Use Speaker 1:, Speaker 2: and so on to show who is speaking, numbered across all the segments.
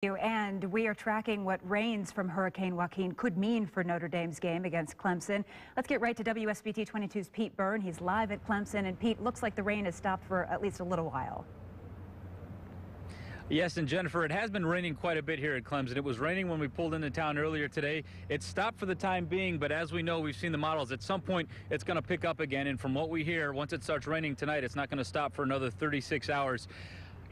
Speaker 1: And we are tracking what rains from Hurricane Joaquin could mean for Notre Dame's game against Clemson. Let's get right to WSBT 22's Pete Byrne. He's live at Clemson, and Pete, looks like the rain has stopped for at least a little while.
Speaker 2: Yes, and Jennifer, it has been raining quite a bit here at Clemson. It was raining when we pulled into town earlier today. It stopped for the time being, but as we know, we've seen the models. At some point, it's going to pick up again, and from what we hear, once it starts raining tonight, it's not going to stop for another 36 hours.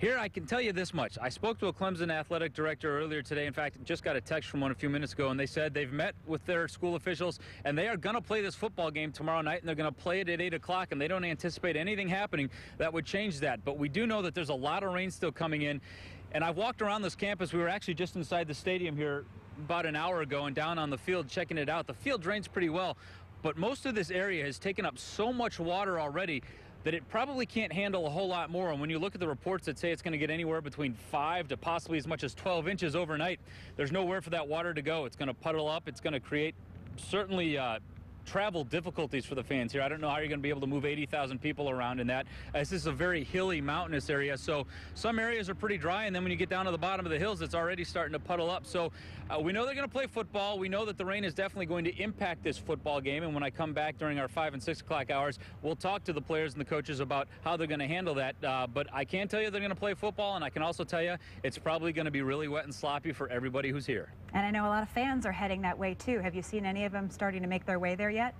Speaker 2: Here, I can tell you this much. I spoke to a Clemson athletic director earlier today. In fact, just got a text from one a few minutes ago, and they said they've met with their school officials, and they are going to play this football game tomorrow night, and they're going to play it at 8 o'clock, and they don't anticipate anything happening that would change that. But we do know that there's a lot of rain still coming in, and I've walked around this campus. We were actually just inside the stadium here about an hour ago and down on the field checking it out. The field drains pretty well, but most of this area has taken up so much water already that it probably can't handle a whole lot more. And when you look at the reports that say it's going to get anywhere between 5 to possibly as much as 12 inches overnight, there's nowhere for that water to go. It's going to puddle up. It's going to create certainly travel difficulties for the fans here. I don't know how you're going to be able to move 80,000 people around in that, as this is a very hilly, mountainous area. So some areas are pretty dry, and then when you get down to the bottom of the hills, it's already starting to puddle up. So we know they're going to play football. We know that the rain is definitely going to impact this football game, and when I come back during our 5 and 6 o'clock hours, we'll talk to the players and the coaches about how they're going to handle that. But I can tell you they're going to play football, and I can also tell you it's probably going to be really wet and sloppy for everybody who's here.
Speaker 1: And I know a lot of fans are heading that way, too. Have you seen any of them starting to make their way there yet?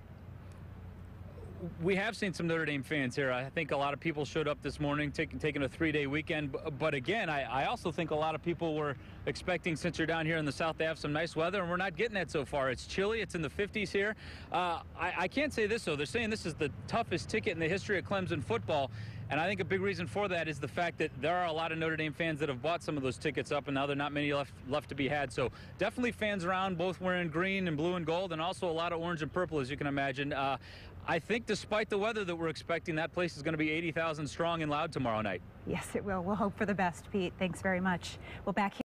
Speaker 2: We have seen some Notre Dame fans here. I think a lot of people showed up this morning, taking a 3-day weekend. But again, I also think a lot of people were expecting, since you're down here in the South, to have some nice weather, and we're not getting that so far. It's chilly. It's in the 50s here. I can't say this, though. They're saying this is the toughest ticket in the history of Clemson football. And I think a big reason for that is the fact that there are a lot of Notre Dame fans that have bought some of those tickets up, and now there are not many left to be had. So definitely fans around, both wearing green and blue and gold, and also a lot of orange and purple, as you can imagine. I think despite the weather that we're expecting, that place is going to be 80,000 strong and loud tomorrow night.
Speaker 1: Yes, it will. We'll hope for the best, Pete. Thanks very much. Well, back here.